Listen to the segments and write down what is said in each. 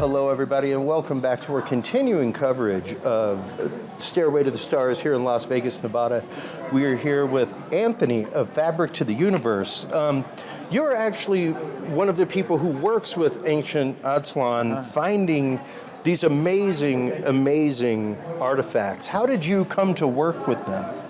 Hello, everybody, and welcome back to our continuing coverage of Stairway to the Stars here in Las Vegas, Nevada. We are here with Anthony of Fabric to the Universe. You're actually one of the people who works with Ancient Atzlan finding these amazing, amazing artifacts. How did you come to work with them?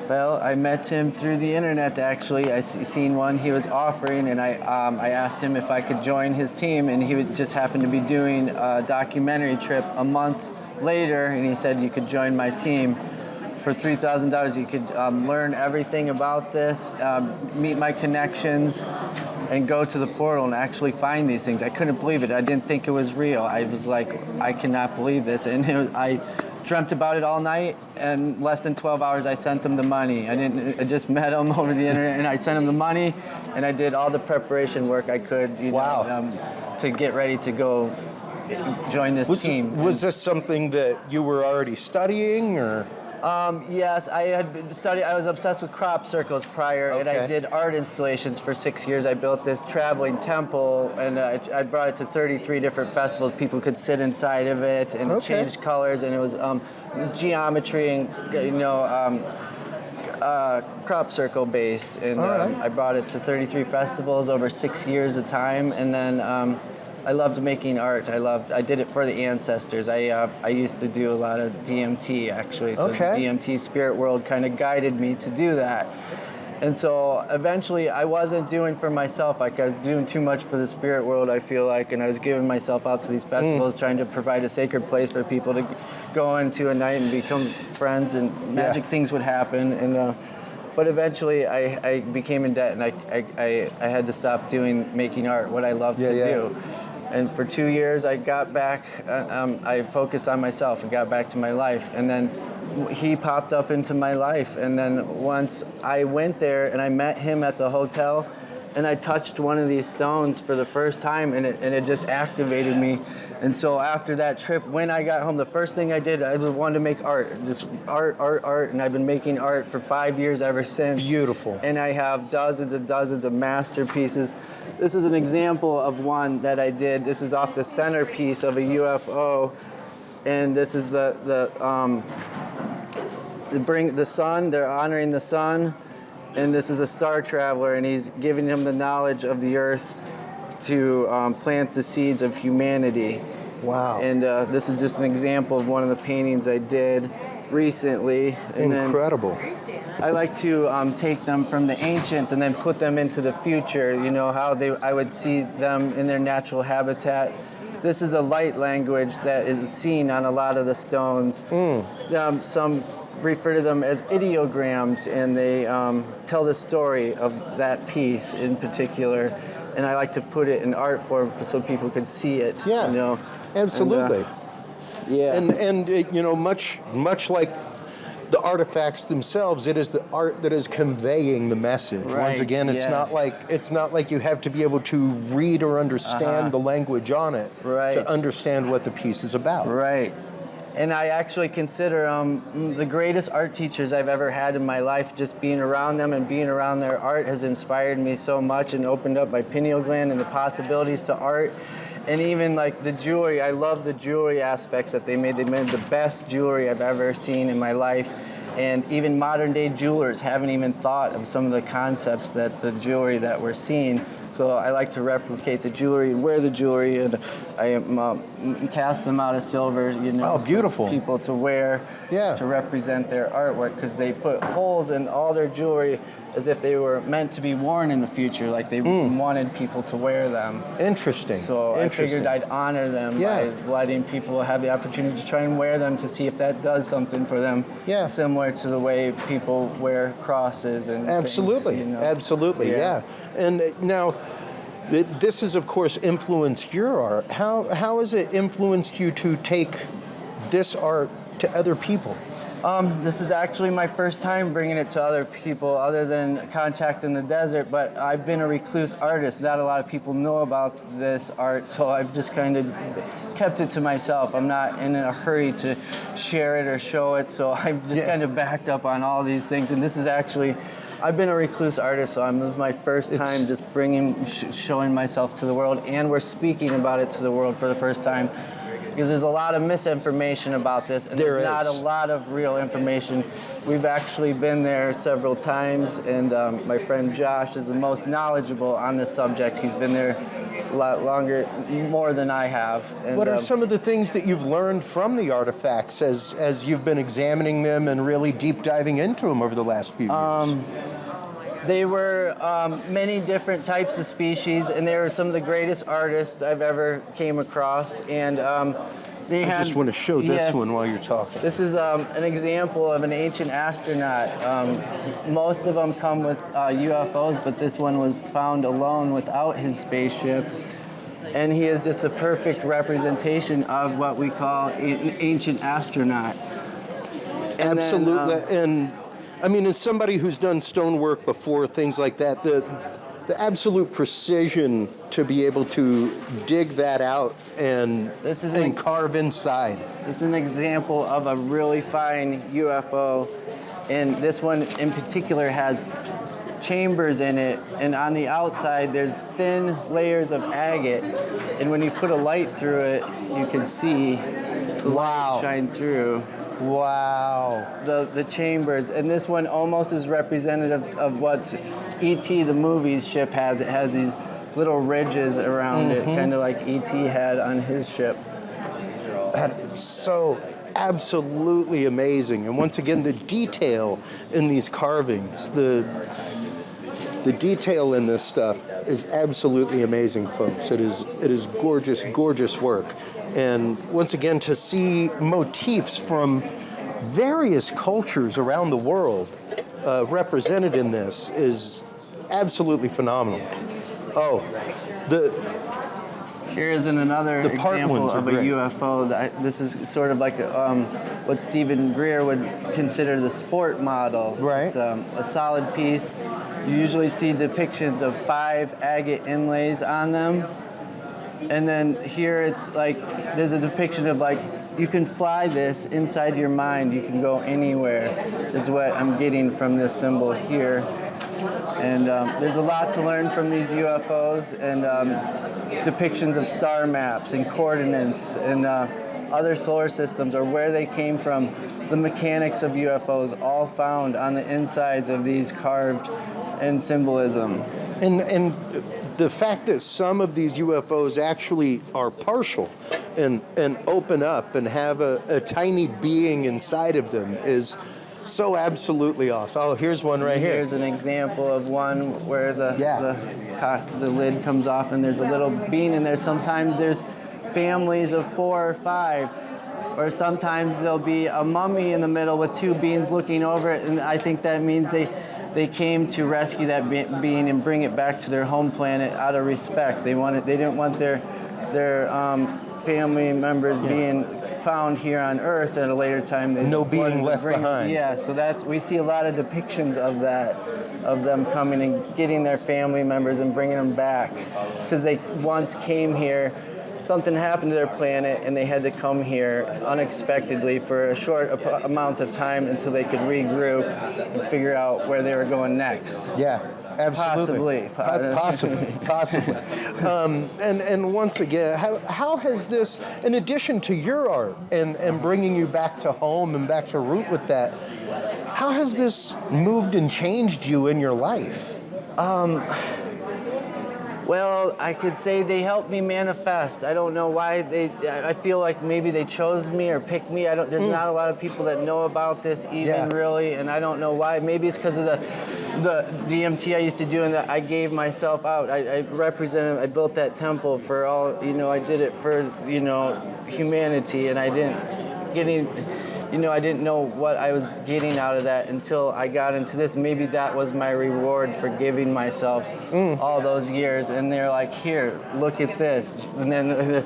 Well, I met him through the internet, actually. I seen one he was offering, and I asked him if I could join his team, and he would just happened to be doing a documentary trip a month later, and he said you could join my team. For $3,000, you could learn everything about this, meet my connections, and go to the portal and actually find these things. I couldn't believe it. I didn't think it was real. I was like, I cannot believe this. And I dreamt about it all night, and in less than 12 hours I sent him the money. I just met him over the internet, and I sent him the money, and I did all the preparation work I could, to get ready to go join this team. Was this something that you were already studying, or? Yes, I had studied. I was obsessed with crop circles prior, and I did art installations for 6 years. I built this traveling temple, and I brought it to 33 different festivals. People could sit inside of it, and it changed colors, and it was geometry and crop circle based. And I brought it to 33 festivals over 6 years of time, and then. I loved making art. I did it for the ancestors. I used to do a lot of DMT, actually. So the DMT spirit world kind of guided me to do that. And so eventually I wasn't doing for myself. Like, I was doing too much for the spirit world, I feel like, and I was giving myself out to these festivals, trying to provide a sacred place for people to go into a night and become friends, and magic things would happen. And but eventually I became in debt, and I had to stop making art, what I love to do. And for 2 years, I got back, I focused on myself and got back to my life. And then he popped up into my life. And then once I went there and I met him at the hotel, and I touched one of these stones for the first time, and it just activated me. And so after that trip, when I got home, the first thing I did, I wanted to make art. Just art, and I've been making art for 5 years ever since. Beautiful. And I have dozens and dozens of masterpieces. This is an example of one that I did. This is off the centerpiece of a UFO, and this is the sun. They're honoring the sun. And this is a star traveler, and he's giving him the knowledge of the earth to plant the seeds of humanity. Wow. And this is just an example of one of the paintings I did recently. And incredible. I like to take them from the ancient and then put them into the future, how I would see them in their natural habitat. This is the light language that is seen on a lot of the stones. Some refer to them as ideograms, and they tell the story of that piece in particular. And I like to put it in art form so people could see it. Yeah, absolutely. And, much like the artifacts themselves, it is the art that is conveying the message. Right, Once again, it's not like you have to be able to read or understand the language on it to understand what the piece is about. Right. And I actually consider the greatest art teachers I've ever had in my life. Just being around them and being around their art has inspired me so much and opened up my pineal gland and the possibilities to art. And even like the jewelry, I love the jewelry aspects that they made. They made the best jewelry I've ever seen in my life. And even modern day jewelers haven't even thought of some of the concepts that the jewelry that we're seeing. So I like to replicate the jewelry and wear the jewelry, and I cast them out of silver, beautiful. For people to wear to represent their artwork, because they put holes in all their jewelry as if they were meant to be worn in the future, like they wanted people to wear them. Interesting. So I figured I'd honor them by letting people have the opportunity to try and wear them to see if that does something for them. Yeah. Similar to the way people wear crosses and absolutely, things, absolutely, yeah. And now, this has of course influenced your art. How has it influenced you to take this art to other people? This is actually my first time bringing it to other people other than Contact in the Desert, but I've been a recluse artist. Not a lot of people know about this art, so I've just kind of kept it to myself. I'm not in a hurry to share it or show it, so I've just kind of backed up on all these things. And this is actually I've been a recluse artist, so this is my first time just showing myself to the world, and we're speaking about it to the world for the first time. Because there's a lot of misinformation about this, and there's not a lot of real information. We've actually been there several times, and my friend Josh is the most knowledgeable on this subject. He's been there a lot longer, more than I have. And, what are some of the things that you've learned from the artifacts as you've been examining them and really deep diving into them over the last few years? They were many different types of species, and they were some of the greatest artists I've ever came across. And I just want to show this one while you're talking. This is an example of an ancient astronaut. Most of them come with UFOs, but this one was found alone without his spaceship. And he is just the perfect representation of what we call an ancient astronaut. And absolutely. And I mean, as somebody who's done stonework before, things like that, the absolute precision to be able to dig that out and carve inside. This is an example of a really fine UFO, and this one in particular has chambers in it, and on the outside there's thin layers of agate, and when you put a light through it, you can see the light shine through. Wow. The chambers, and this one almost is representative of what E.T. the movie's ship has. It has these little ridges around it, kind of like E.T. had on his ship. That is so absolutely amazing. And once again, the detail in these carvings, the detail in this stuff is absolutely amazing, folks. It is gorgeous, gorgeous work. And once again, to see motifs from various cultures around the world represented in this is absolutely phenomenal. Oh, here is another example of a UFO. This is sort of like what Stephen Greer would consider the sport model. Right. It's a solid piece. You usually see depictions of 5 agate inlays on them. And then here it's like, there's a depiction of like, you can fly this inside your mind. You can go anywhere, is what I'm getting from this symbol here. And there's a lot to learn from these UFOs, and depictions of star maps and coordinates and other solar systems, or where they came from, the mechanics of UFOs, all found on the insides of these carved and symbolism. And the fact that some of these UFOs actually are partial and open up and have a tiny being inside of them is so absolutely awesome. Oh, here's one right here. Here's an example of one where the lid comes off and there's a little being in there. Sometimes there's families of 4 or 5, or sometimes there'll be a mummy in the middle with 2 beings looking over it, and I think that means they came to rescue that being and bring it back to their home planet out of respect. They didn't want their family members being found here on Earth at a later time. No being left behind. Yeah, so we see a lot of depictions of that, of them coming and getting their family members and bringing them back, because they once came here. Something happened to their planet, and they had to come here unexpectedly for a short amount of time until they could regroup and figure out where they were going next. Yeah, absolutely. Possibly. And once again, how has this, in addition to your art and bringing you back to home and back to root with that, how has this moved and changed you in your life? Well, I could say they helped me manifest. I don't know why I feel like maybe they chose me or picked me. There's not a lot of people that know about this even really, and I don't know why. Maybe it's because of the DMT I used to do, and that I gave myself out. I built that temple for all, I did it for, humanity, and I didn't know what I was getting out of that until I got into this. Maybe that was my reward for giving myself all those years. And they're like, here, look at this. And then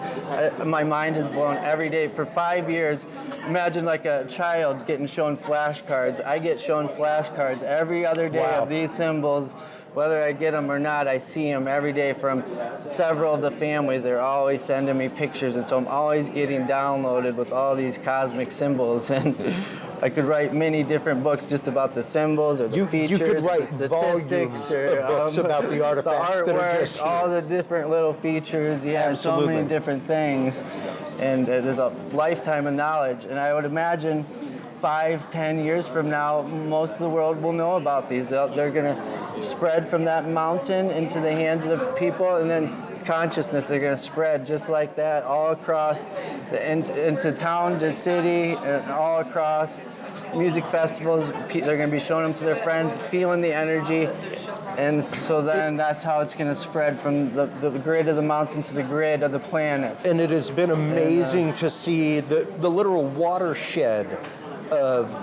my mind is blown every day. For 5 years, imagine like a child getting shown flashcards. I get shown flashcards every other day of these symbols. Whether I get them or not, I see them every day from several of the families. They're always sending me pictures, and so I'm always getting downloaded with all these cosmic symbols. And I could write many different books just about the symbols or the features, you could write the statistics, volumes of books about the artifacts the artwork, that are just here. all the different little features. Yeah, Absolutely. so many different things, and there's a lifetime of knowledge. And I would imagine 5-10 years from now, most of the world will know about these. They're going to spread from that mountain into the hands of the people, and then consciousness, they're going to spread just like that all across into town to city and all across music festivals. They're going to be showing them to their friends, feeling the energy, and so then that's how it's going to spread from the grid of the mountain to the grid of the planet. And it has been amazing to see the literal watershed of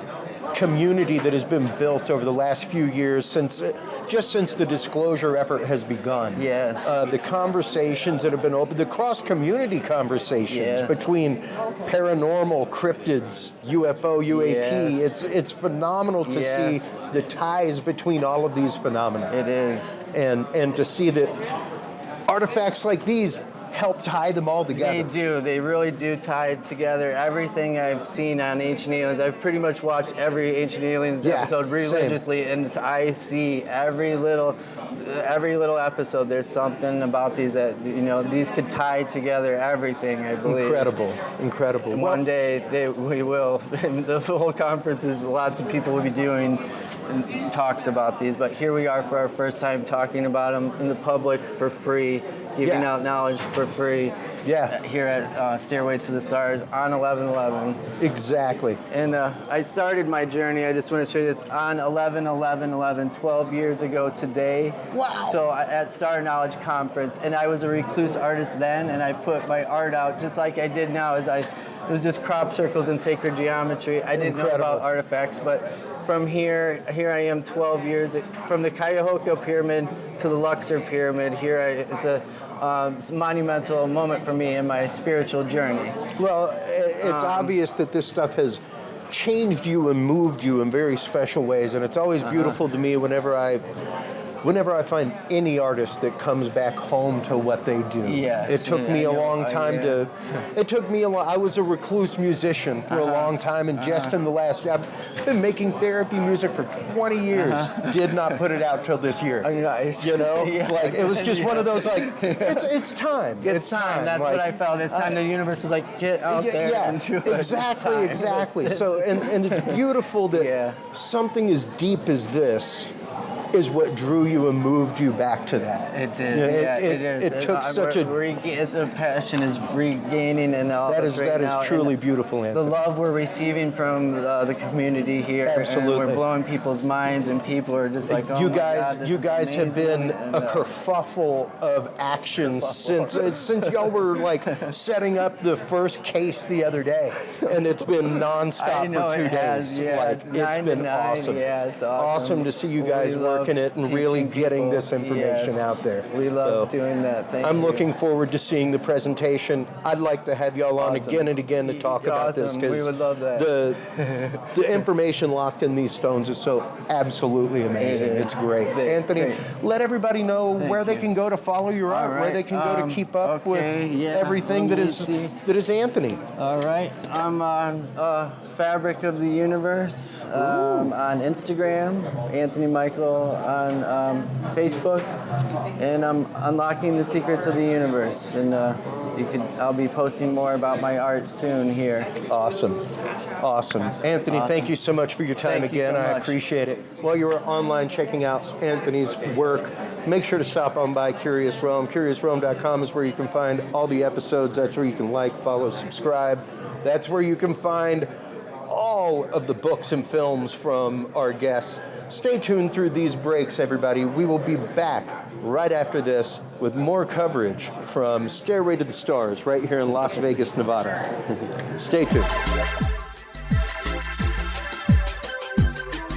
community that has been built over the last few years since the disclosure effort has begun. Yes. The conversations that have been open, the cross-community conversations Yes. between paranormal, cryptids, UFO, UAP. Yes. It's phenomenal to Yes. see the ties between all of these phenomena. It is. And to see that artifacts like these help tie them all together. They do. They really do tie it together. Everything I've seen on Ancient Aliens, I've pretty much watched every Ancient Aliens episode religiously, and I see every little episode. There's something about these that these could tie together everything. I believe. Incredible. And one day we will. The whole conference is lots of people will be doing talks about these, but here we are for our first time talking about them in the public for free, giving out knowledge for free. Yeah. Here at Stairway to the Stars on 11/11. Exactly. And I started my journey, I just want to show you this, on 11/11/11, 12 years ago today. Wow. So at Star Knowledge Conference, and I was a recluse artist then, and I put my art out just like I did now. It was just crop circles and sacred geometry. I didn't know about artifacts, but from here I am 12 years, from the Cuyahoga Pyramid to the Luxor Pyramid. It's a monumental moment for me in my spiritual journey. Well, it's obvious that this stuff has changed you and moved you in very special ways, and it's always beautiful to me whenever I find any artist that comes back home to what they do. Yes, it took me a long time I was a recluse musician for a long time, and just in the last year, I've been making therapy music for 20 years. Did not put it out till this year. Nice. Like it was just one of those, like, it's time. It's time. That's what I felt. It's time. The universe was like, get out there and do it. Exactly. So, and it's beautiful that something as deep as this is what drew you and moved you back to that. It did. It is. It took such a... The passion is regaining in all That of us right now. is truly beautiful, Anthony. The love we're receiving from the community here. Absolutely. And we're blowing people's minds, and people are just like, oh you my guys, God, you guys have been and, a kerfuffle of actions since y'all were like setting up the first case the other day, and it's been nonstop for 2 days. It's been awesome. Yeah, it's awesome to see you guys working it and really getting this information out there. We love doing that. Thank you. I'm looking forward to seeing the presentation. I'd like to have y'all on again and again to talk about this, because we would love that. the information locked in these stones is so absolutely amazing. It's great. Anthony, let everybody know where they can go to follow your art, where they can go to keep up with everything that is Anthony. All right. I'm on Fabric of the Universe on Instagram, Anthony Mickel on Facebook, and I'm unlocking the secrets of the universe. And I'll be posting more about my art soon here. Awesome. Anthony, thank you so much for your time again. I appreciate it. While you are online checking out Anthony's work, make sure to stop on by Curious Rome. CuriousRome.com is where you can find all the episodes. That's where you can like, follow, subscribe. That's where you can find all of the books and films from our guests. Stay tuned through these breaks, everybody. We will be back right after this with more coverage from Stairway to the Stars right here in Las Vegas, Nevada. Stay tuned.